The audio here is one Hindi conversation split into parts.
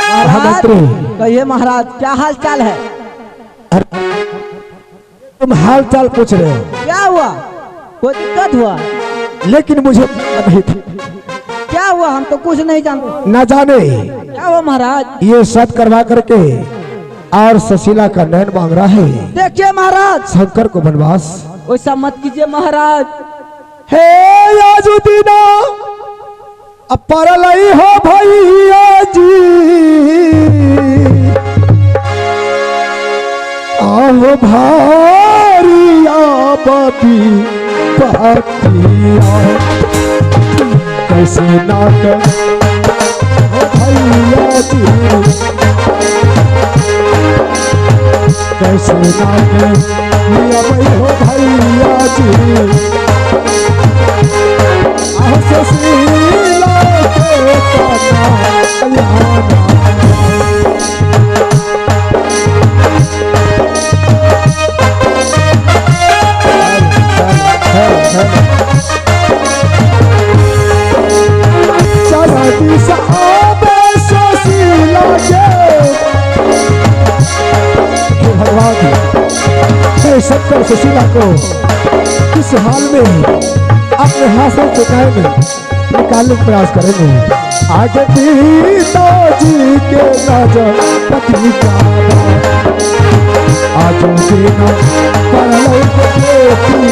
कहिए महाराज, क्या हाल चाल है? तुम हाल चाल पूछ रहे हो? क्या हुआ? कोई दिक्कत हुआ? लेकिन मुझे नहीं था। क्या हुआ? हम तो कुछ नहीं जानते। न जाने क्या हुआ महाराज? ये सब करवा करके और सुशीला का नयन मांग रहा है। देखिए महाराज, शंकर को वनवास वैसा मत कीजिए महाराज। हे याजुदीना अपरलई हो भैया जी, आहो भारिया बबी पातिया, कैसे नाक हो भैया जी, कैसे नाक लिया हो भैया जी, आहो सुशीला के काना कल्याणा। शंकर सुशीला को इस हाल में अपने हाथों से कायम निकालने का प्रयास करेंगे। आगे पिताजी के नजर पत्नी का आज देना परलों को देखिए,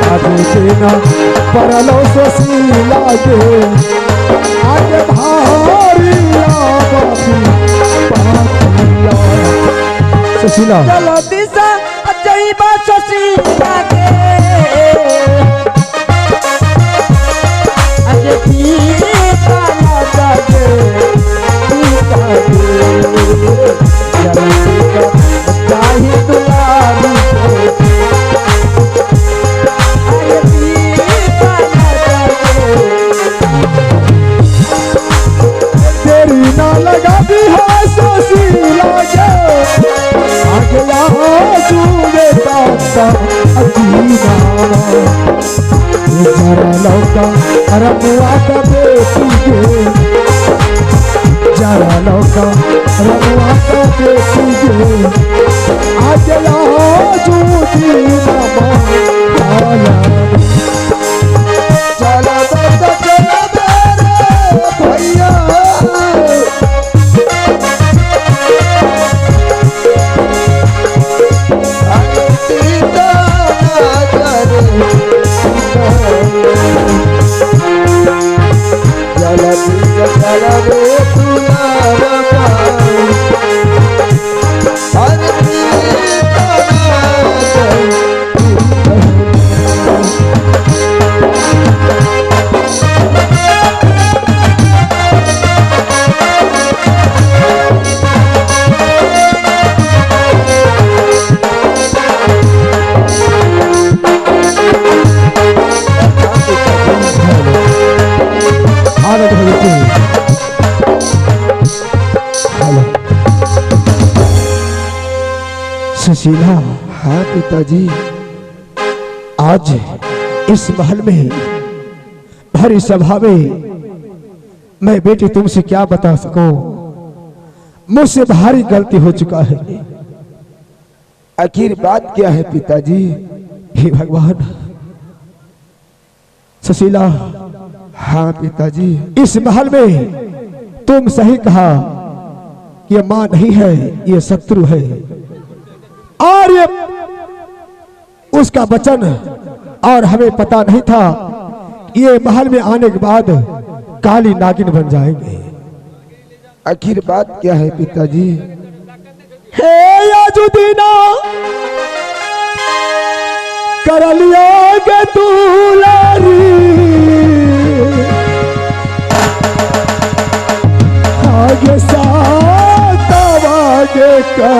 आज देना परलों सुशीला के, आगे भारिया बापी पातिया। सुशीला चलो दिशा अजय बा सुशीला के, अजय पीता ना जागे पीता के, चलो दिशा चाही दुलारी को, अजय पीता ना जागे। तेरी ना लगा भी है सुशीला के, आगया चूड़े दाता अजीना, जरा लौटा रमुआ का बेटी के, जरा लौटा रमुआ का बेटी के, आगया चूड़ी मामा आला। चला दाता चला मेरे भैया, सुशीला। हाँ पिताजी, आज इस महल में भरी सभा में मैं बेटी तुमसे क्या बता सकूं, मुझसे भारी गलती हो चुका है। आखिर बात क्या है पिताजी? हे भगवान। सुशीला। हाँ पिताजी। इस महल में तुम सही कहा कि ये मां नहीं है, ये शत्रु है, और ये उसका वचन, और हमें पता नहीं था ये महल में आने के बाद काली नागिन बन जाएंगे। आखिर बात क्या है पिताजी? हे याजुदीना कर लिया गे दुलारी, आगे साथ आगे का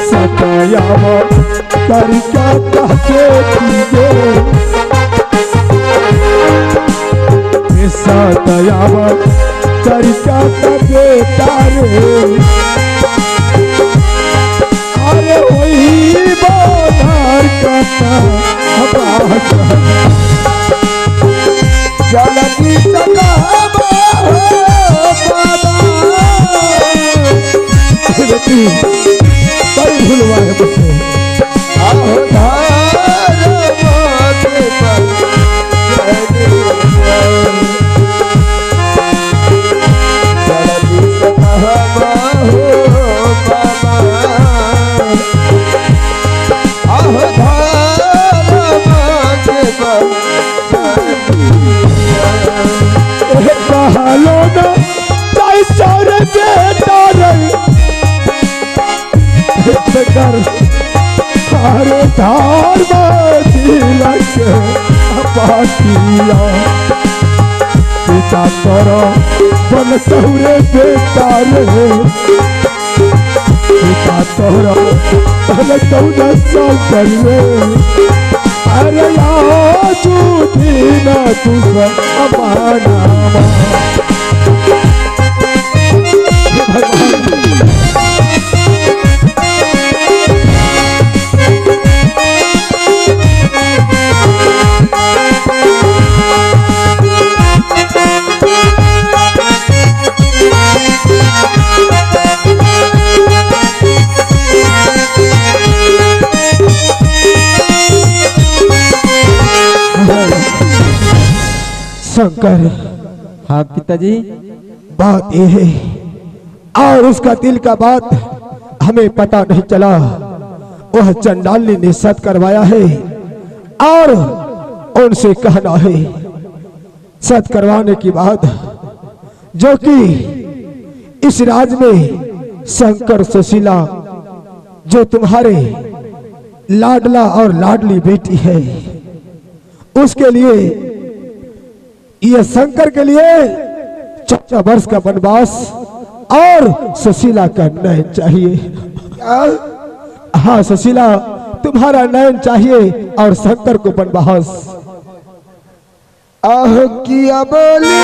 सतायावा करके कहते थे, सतायावा करके कहते तारे, अरे वही बाजार करता जा की सकाबा बाबा बेटी बड़ी भूलवा है मुझसे। आहो धार माथे पर जल्दी सकाबा हो बाबा आहो धार माथे पर कहालो ना चाहे सारे बेटा रही कर सारे धार बाती लगे पातिया पिता करो बन सहुरे बेटा रे पिता करो बन सहुरे साल रे अरे याजू दीना तुझा अमाना शंकर। हाँ पिताजी। बात ये है और उसका दिल का बात हमें पता नहीं चला। वह चंडाली ने सत करवाया है और उनसे कहना है सत करवाने की बात जो कि इस राज में शंकर सुशीला जो तुम्हारे लाडला और लाडली बेटी है उसके लिए यह शंकर के लिए 14 वर्ष का वनवास और सुशीला का नयन चाहिए। हाँ सुशीला तुम्हारा नयन चाहिए और शंकर को वनवास। आह किया बोली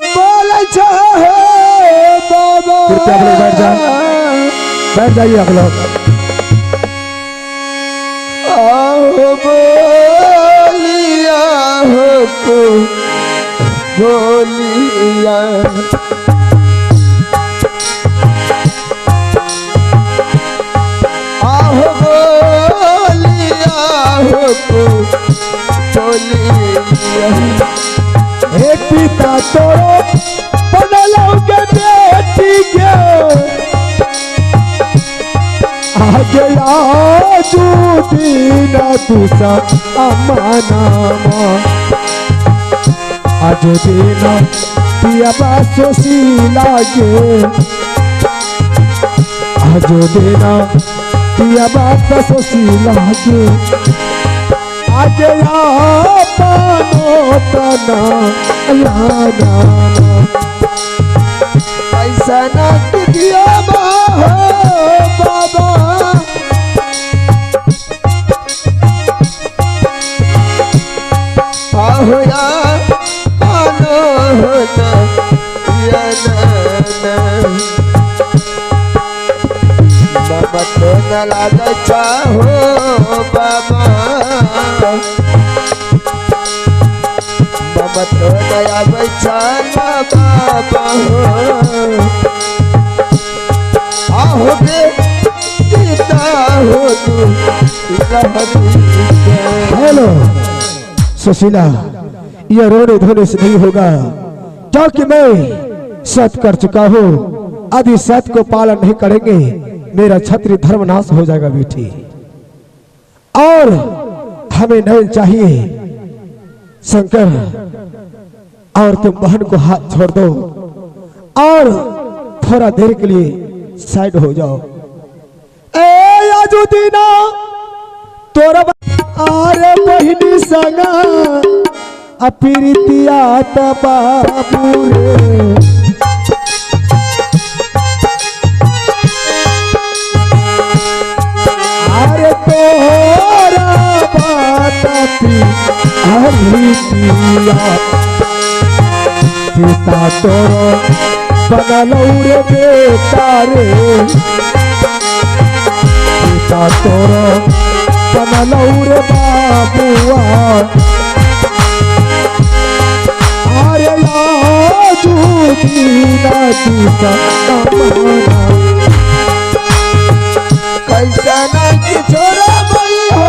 बोले चाहे बाबा कृपया आप लोग बैठ जाइए आप लोग। आहो बोलिया हो को बोलिया आहो बोलिया हो को बोलिया एक पिता तोरो बनलोगे बेटी के आगे आजू दीना तुसा अमाना आज दीना पिया बासो सी लागे आज दीना पिया बासो सी लागे आज पानो तना याना पैसा ना दिया बाबा आहो या आनो होना या ना बाबा तो न लागे चाहो बाबा बाबा तो दया बचाना बाबा हो आहो बे पिता हो तू हेलो सुशीला यह रोने धोने से नहीं होगा क्योंकि मैं सत कर चुका हूँ। यदि सत को पालन नहीं करेंगे मेरा क्षत्रिय धर्म नाश हो जाएगा बेटी। और हमें नयन चाहिए शंकर और तुम बहन को हाथ छोड़ दो और थोड़ा देर के लिए साइड हो जाओ। ए याजुदीना तोरा आरे बहिनी संगा अपिरितिया बाबू रे आरे तोरा बात अपिरितिया पिता तोरो बनलौ रे बेटा रे पिता तोरो बनलौ रे बाबुआ दीना दूसा माना। कैसा नहीं कि छोरा भाई हो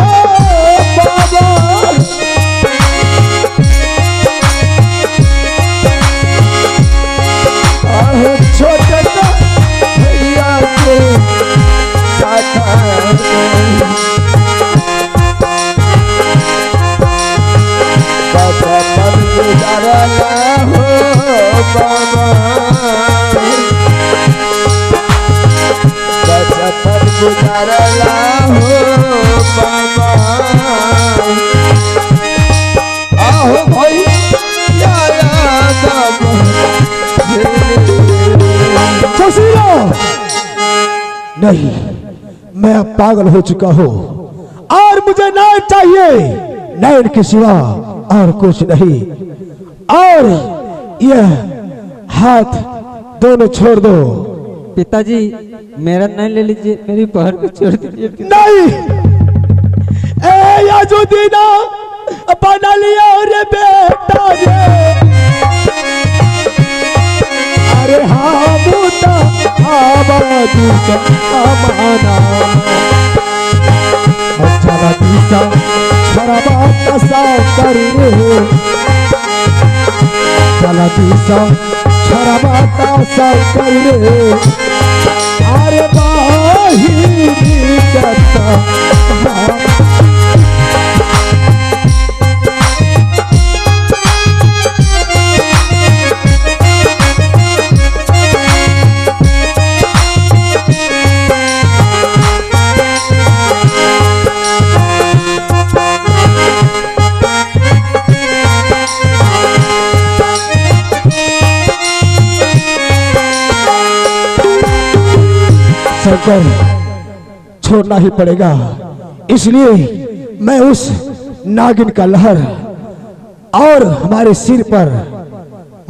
बाबा। आहो छोटे का भैया के साथ बाबा पर गुजारा हो बाबा। बाबा पर गुजारा हो बाबा। आहो भाई सुशीला, नहीं, मैं अब पागल हो चुका हूँ और मुझे नैन चाहिए, नैन के सिवा और कुछ नहीं। और यह हाथ दोनों छोड़ दो। पिताजी मेरा नहीं ले लीजिए, मेरी बहन को छोड़ दीजिए। नहीं, ए याजुद्दीना बना लिया रे बेटा रे। अरे हाँ बूटा आबादी का अमाना। चला दिशा शराबा कसा कर रे। चला दिशा शराबा कसा कर रे। अरे बाही करता छोड़ना ही पड़ेगा। इसलिए मैं उस नागिन का लहर और हमारे सिर पर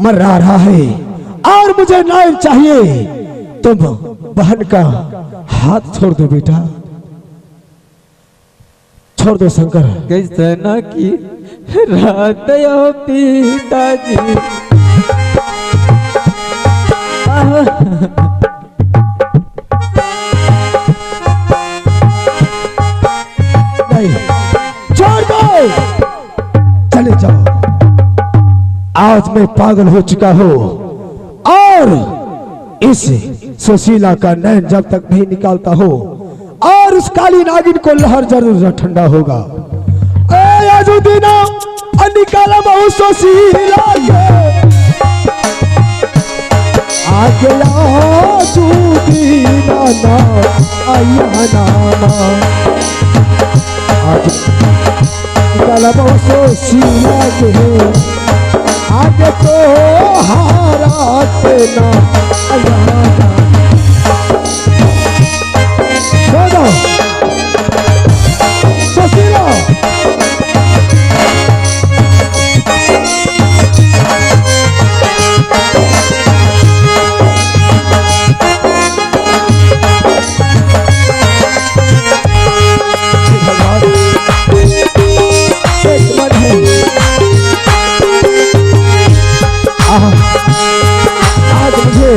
मर्रा रहा है और मुझे नागिन चाहिए। तुम बहन का हाथ छोड़ दो बेटा, छोड़ दो शंकर। कैसा ना की रात हो पिताजी। छोड़ दो, चले जाओ। आज मैं पागल हो चुका हूँ और इस सुशीला का नैन जब तक नहीं निकालता हो और उस काली नागिन को लहर जरूर ठंडा होगा। याजुद्दीना निकाला बहु सुशीला के आगे याजुद्दीना ना आया नामा। निकाला बहु सुशीला के आगे तो हारा ना आया नामा। सुशीला आज मुझे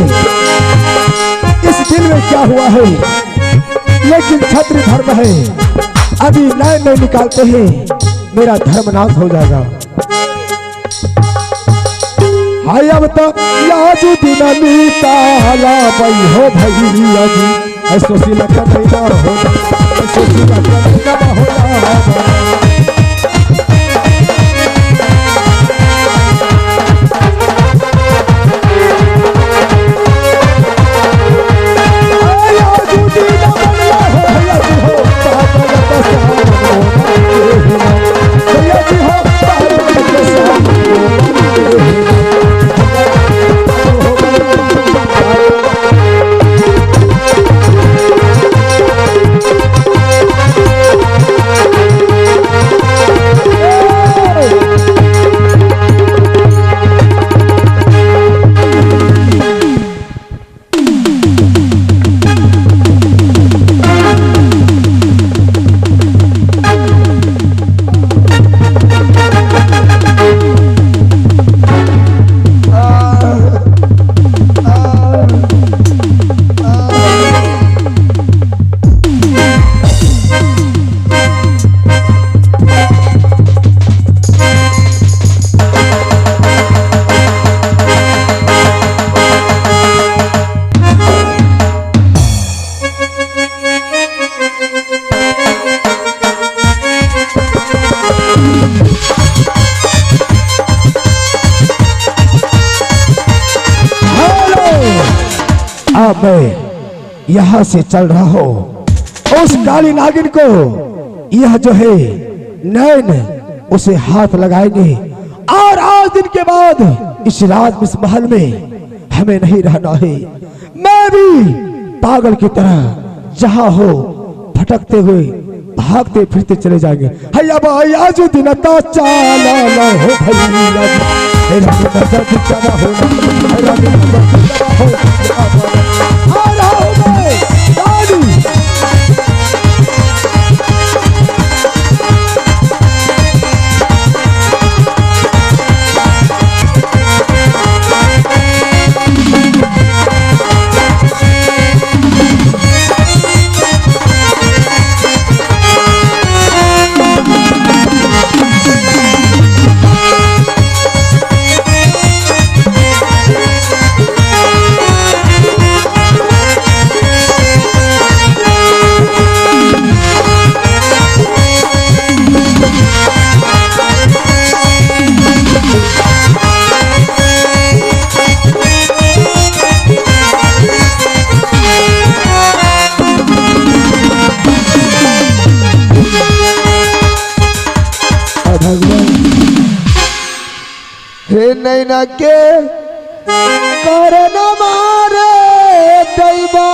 इस दिन में क्या हुआ है, लेकिन छत्र धर्म है। अभी नैन नहीं निकालते हैं मेरा धर्म नाश हो जाएगा। हाय अब तक याजुद्दीना निकाला भाई हो भैया जी। सुशीला का नैना हो, सुशीला का नैना हो। मैं यहाँ से चल रहा हूँ, उस काली नागिन को यह जो है नैन उसे हाथ लगाएंगे और आज दिन के बाद इस राज महल में हमें नहीं रहना है। मैं भी पागल की तरह जहाँ हो भटकते हुए भागते फिरते चले जाएंगे। हैया भाई आज दिन ता चाला ला हो भैया तेरा दिन चला हो तेरा दिन चला हो आ रहा हूं मैं दादी। हे नैना के कारण मारे दैवा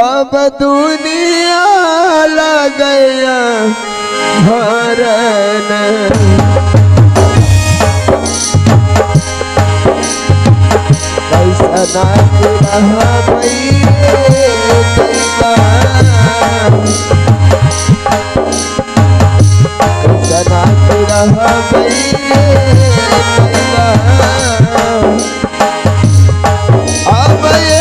अब दुनिया लगया हरन कैसा नाच रहा दैवा नाच रहा अब ये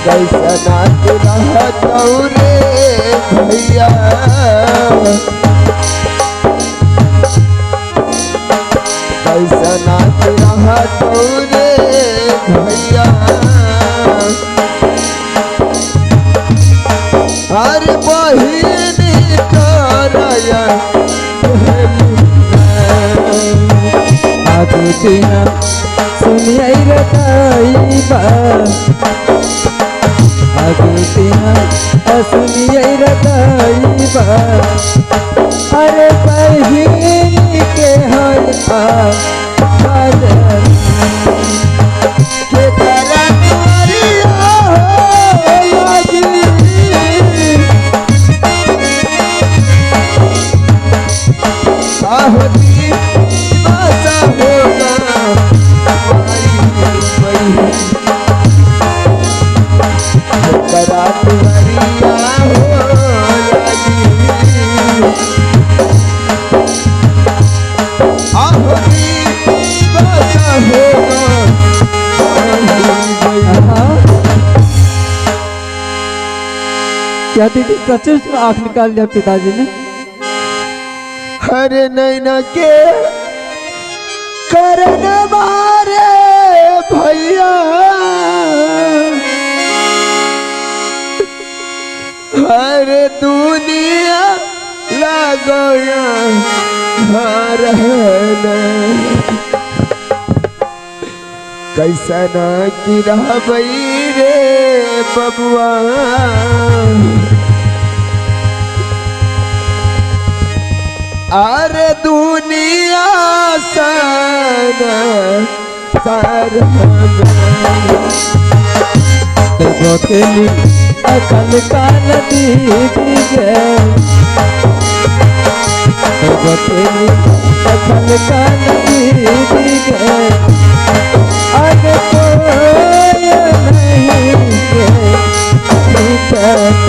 कैसा नाच रहा तौरे भैया कैसा नाच रहा तौरे भैया हर बहिनी करया आगू तीना सुनिए रे दैवा आगू तीना सुनिए रे दैवा अरे बहिनी के हर के करा करिया लागी साहबी बासा होगा करा करिया हो लागी आहबी बासा होगा क्या दीदी सचमुच में आँख निकाल लिया पिताजी ने? हरे नैना के करण मारे भैया हर दुनिया लगया हरन कैसा ना गिरा बई रे बबुआ अरे दुनिया सन सर अकल काल दीजिए बतेली अखल का नदी गए आगे कोई नहीं के निकट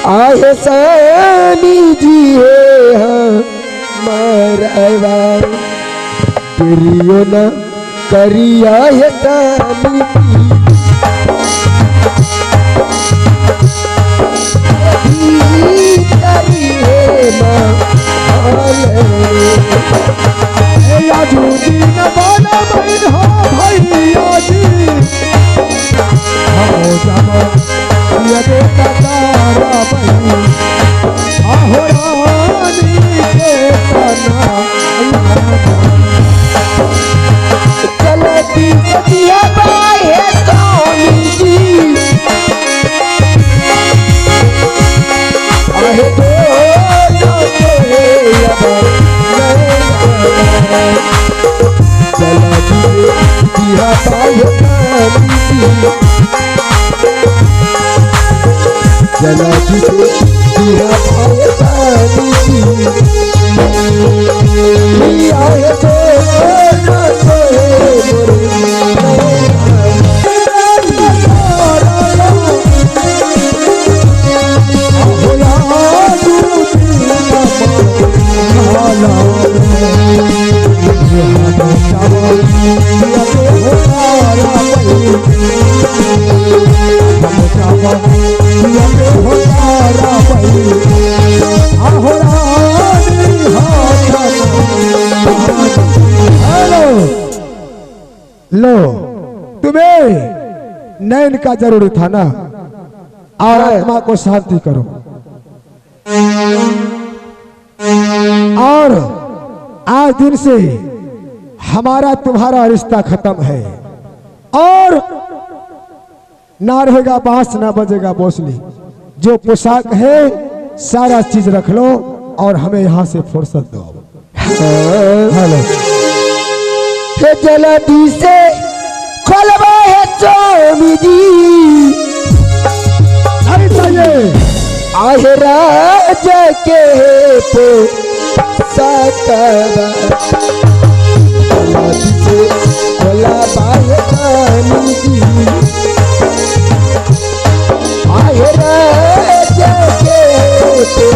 आए सानी जिए मरवा प्रियो न करिया है सानी चलती सतिया बाई है स्वामी जी आहे तो चलती दिया बाई चलती दिया बाई आए तो लो तुम्हें नैन का जरूरी था ना और आत्मा को शांति करो और आज दिन से हमारा तुम्हारा रिश्ता खत्म है और ना रहेगा बांस ना बजेगा बांसुरी जो पोशाक है सारा चीज रख लो और हमें यहाँ से फुर्सत दो। हेलो जल्दी से खोलवा है स्वामी जी नहीं चाहिए आहे राजा के पे सकवा जल्दी से खोलवा है स्वामी जी आहे राजा के पे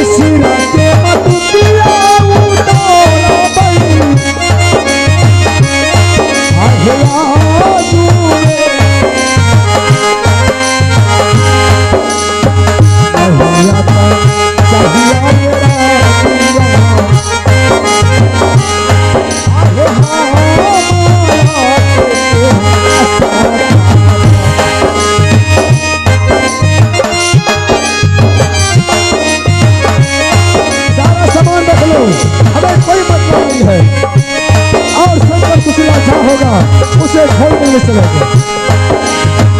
ऐसी राजे मत दिया उसे खोलने में चले गए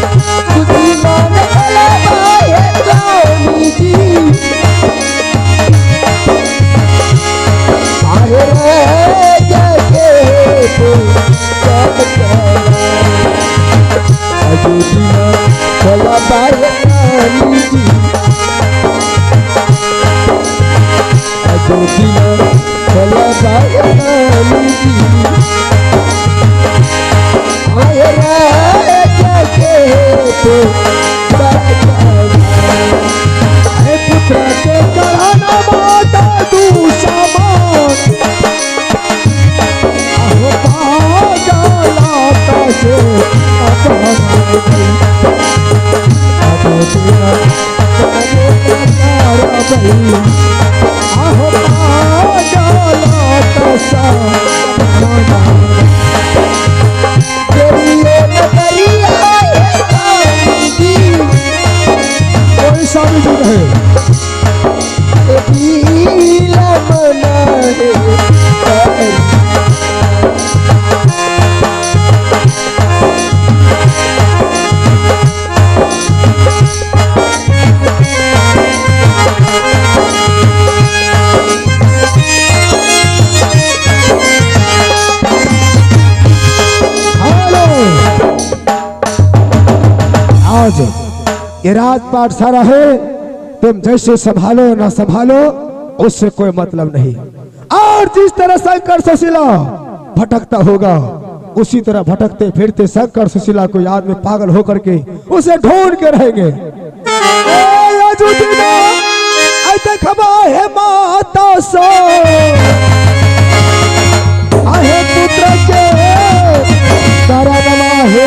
तेरी गोस्वामी जी कहे आज ये राजपाट सारा है, तुम जैसे संभालो ना संभालो उससे कोई मतलब नहीं। और जिस तरह शंकर सुशीला भटकता होगा उसी तरह भटकते फिरते शंकर सुशीला को याद में पागल होकर के उसे ढूंढ के रहेंगे। है माता सो आहे पुत्र के दरदमा है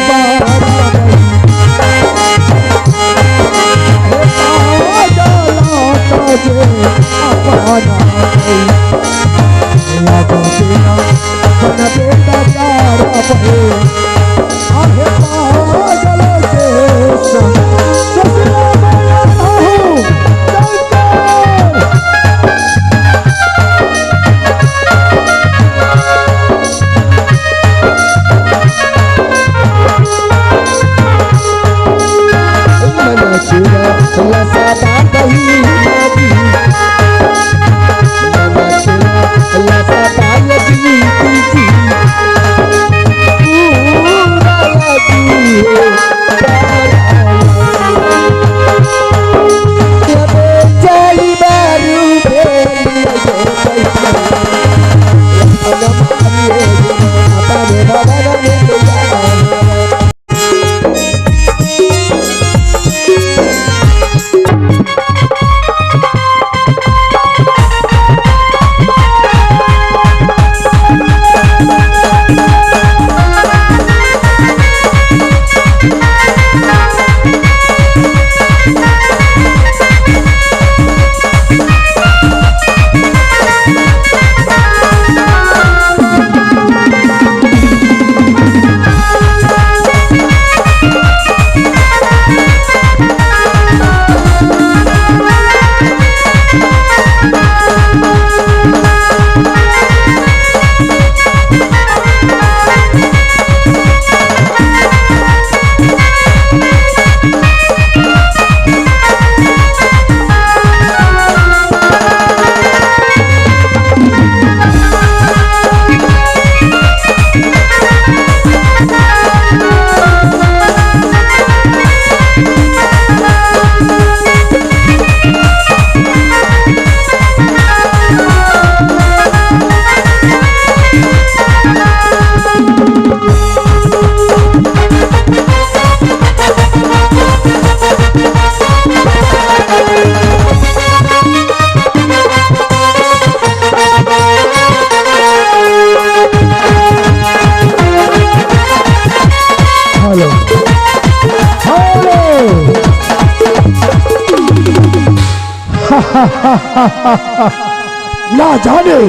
ना जाने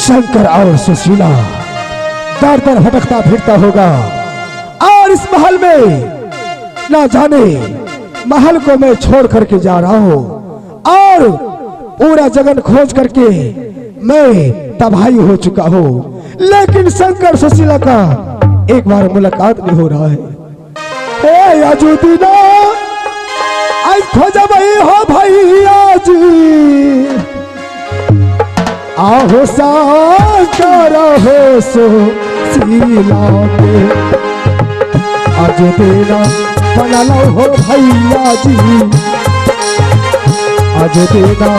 शंकर और सुशीला दर दर भटकता फिरता होगा और इस महल में ना जाने महल को मैं छोड़ करके जा रहा हूँ और पूरा जगन खोज करके मैं तबाही हो चुका हूँ, लेकिन शंकर सुशीला का एक बार मुलाकात नहीं हो रहा है। हे याजुदीना आज खोजा भाई हो भैया जी आहो शंकर हो सुशीला के आज देना बना लो हो भैया जी आज देना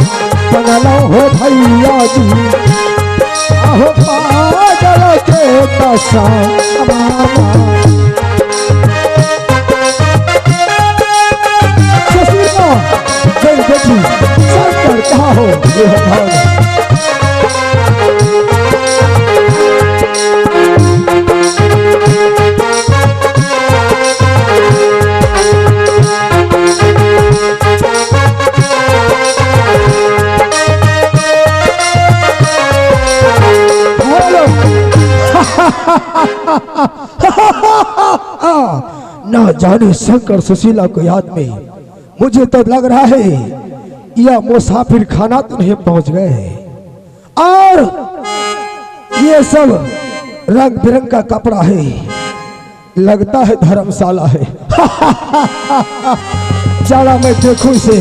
बना लो हो भैया जी आहो पागल के दशा सुशीला जय देखी शंकर कहाँ हो ये भाव ना जाने शंकर सुशीला को याद में मुझे तो लग रहा है यह मुसाफिर खाना तो नहीं पहुंच गए और ये सब रंग बिरंग का कपड़ा है, लगता है धर्मशाला है। चला मैं देखूं से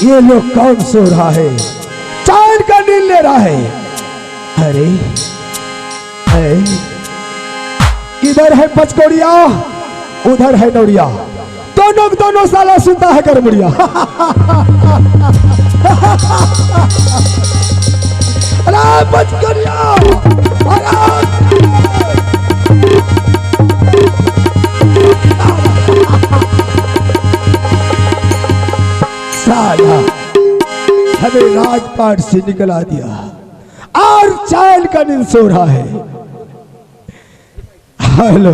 ये लोग कौन सो रहा है, चैन का नींद ले रहा है। अरे इधर है पचकोड़िया, उधर है नौड़िया, दोनों साला सुनता है करमुड़िया। अरे पचकोड़िया, साला हमें राजपाट से निकला दिया और चायल का नींद सो रहा है। हेलो,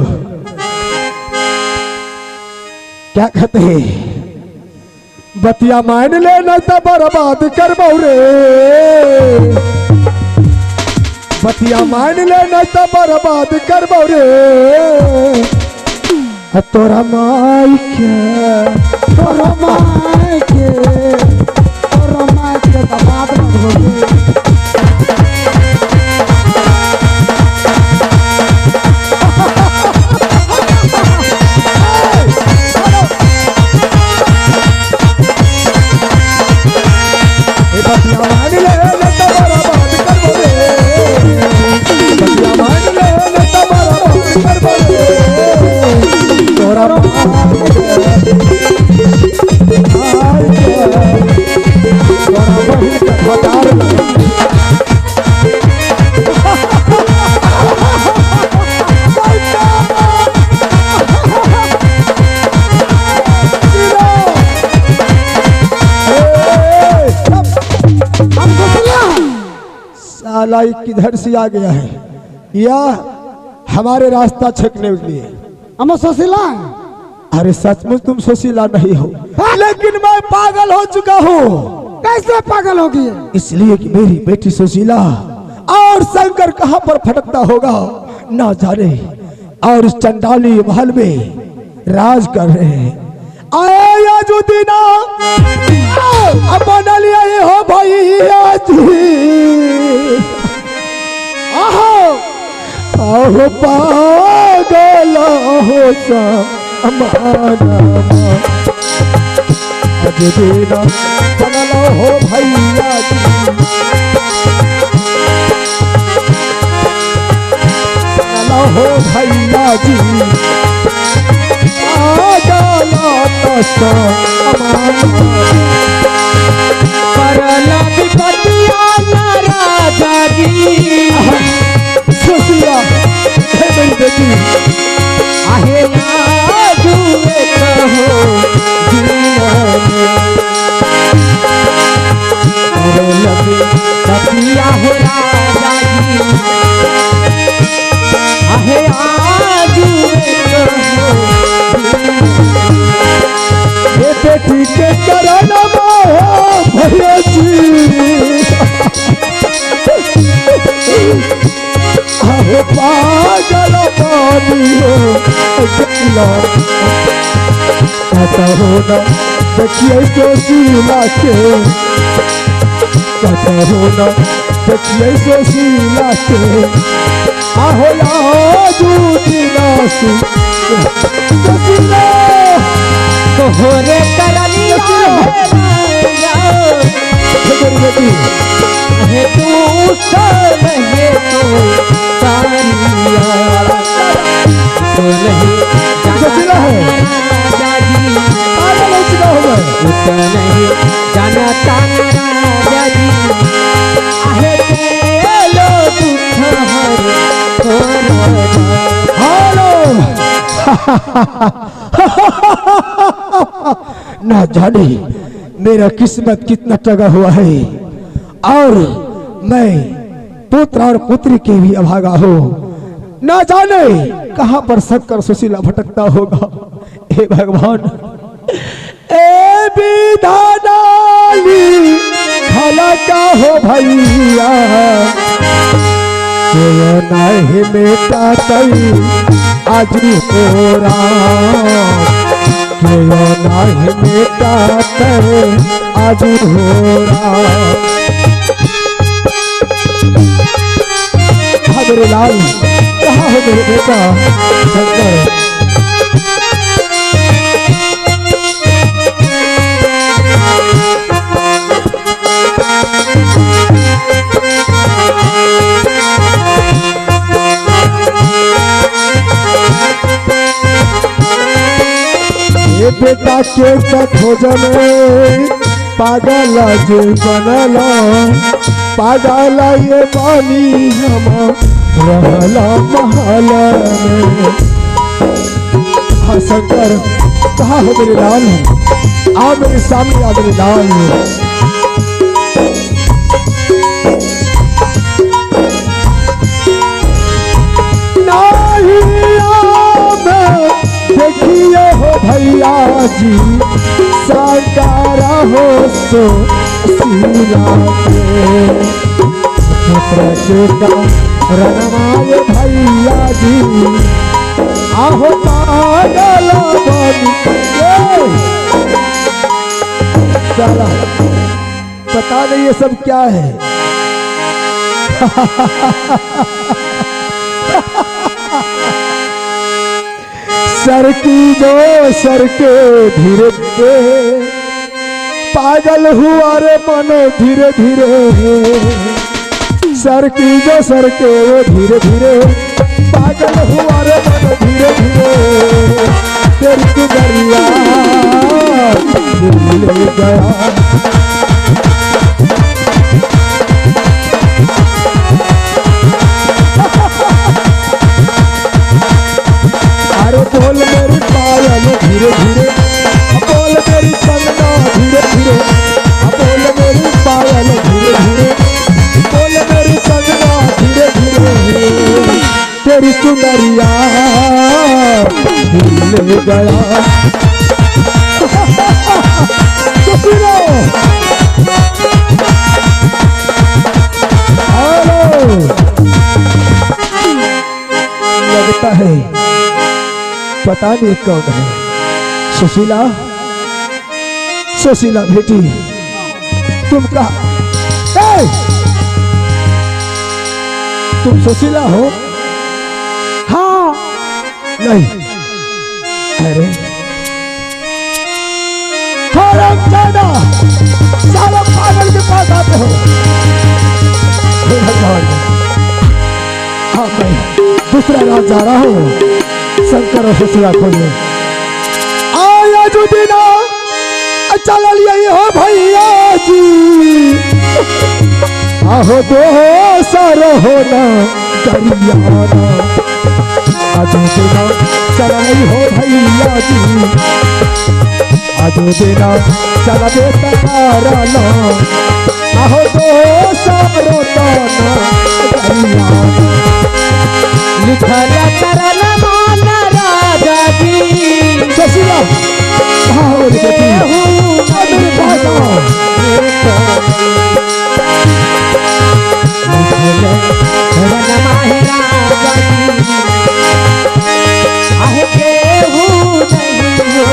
क्या कहते हैं, बतिया मान ले न तो बर्बाद कर रे, बतिया मान ले न तो बर्बाद कर रे। तोरा माई के दबाद साला किधर से आ गया है, या हमारे रास्ता छकने के लिए। हम सुशीला, अरे सचमुच तुम सुशीला नहीं हो, लेकिन मैं पागल हो चुका हूँ। कैसे पागल होगी? इसलिए कि मेरी बेटी सुशीला और शंकर कहाँ पर फटकता होगा ना जाने, और इस चंडाली महल में राज कर रहे हैं। आया जो दीना अब बना लिया ये हो भैया जी, आहो पागल हो समाना आज दीना बना हो भैया जी, बना हो भैया जी, परला विपतिया राजा जी, सुशिया मेरी बेटी आहे जुए कहो जीना परला विपतिया हो राजा जी, आहे जुए कहो ये बेटी के कराना भैया जी, आहो पागल पानी हो कहता हो ना देखिए सुशीला के, कहता हो ना देखिए सुशीला के, आहो दूना सुशीला तोहरे करनिया है तू सब है तो सारिया तो नहीं सुशीला है जाजी, पागल हो चुका हूँ मैं, उतना नहीं जाना तारा जी, आहे तेलो दुख हेलो ना जाने मेरा किस्मत कितना टगा हुआ है, और मैं पुत्र और पुत्री के भी अभागा हूँ। ना जाने कहाँ पर शंकर सुशीला भटकता होगा। हे भगवान, ए विधानाली खला का हो भैया, नहीं बेटा तई आज हो राम, के नाही बेटा तेरे आज हो रहा। हाँ मेरे लाल, कहाँ हो मेरे बेटा शंकर? ये बेटा के खोजन पागल जे बनल, पागल ये बानी हम रहला महल में। हाँ शंकर, कहाँ हो मेरे लाल? आ मेरे सामने आ मेरे लाल। देखिए हो भैया जी साकारा हो सो सीला के पुत्र के का रनमाए भैया जी आहो पागल बन के। चला पता नहीं ये सब क्या है। सर की जो सर के धीरे धीरे पागल हुआ रे मनो धीरे धीरे। सर की जो सर के वो धीरे धीरे पागल हुआ रे मनो धीरे धीरे। तेरी कुबरिया दिल ले गया। अरे बोल मेरी पायल धीरे धीरे, बोल मेरी कंगना धीरे धीरे, बोल मेरी पायल धीरे धीरे, बोल मेरी कंगना धीरे धीरे। तेरी चुनरिया दिल ले गया। लगता है पता नहीं कौन है। सुशीला, सुशीला बेटी तुम कहा? तुम सुशीला हो? हाँ नहीं। अरे हराम जादा साला पागल के पास आते हो। हाँ मैं दूसरा रात जा रहा हूँ शंकर और सुशीला खोजने। आया जो दिना चल लिया हो भैया जी आहो दो सर होना करियाना। आज दिना चल हो भैया जी, आज दिना चल बेतकाराना। आहो दो सर होना करियाना। लिखल करल मान राजा जी सुशीला कहाँ हो रे बेटी? मेरे पास आओ। करल माहे राजा जी आहे केहू नहीं हो।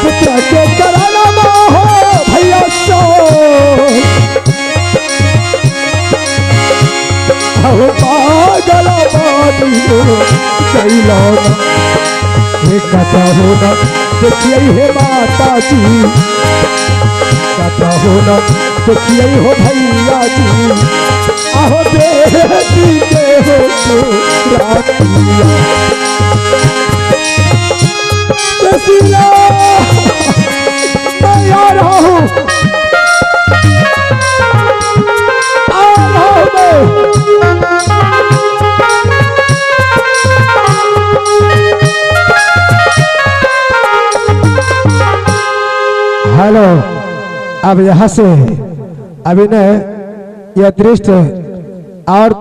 पुत्र के करल हो भैया सो पागल कैलाना। कथा होना देखिए हे माता जी, कथा होना देखिए हो भैया जी। आहो बेटी के हो रातिया। सुशीला मैं आ रहा हूँ, आ रहा हूँ। हेलो, अब यहाँ से अभिनय यह दृश्य और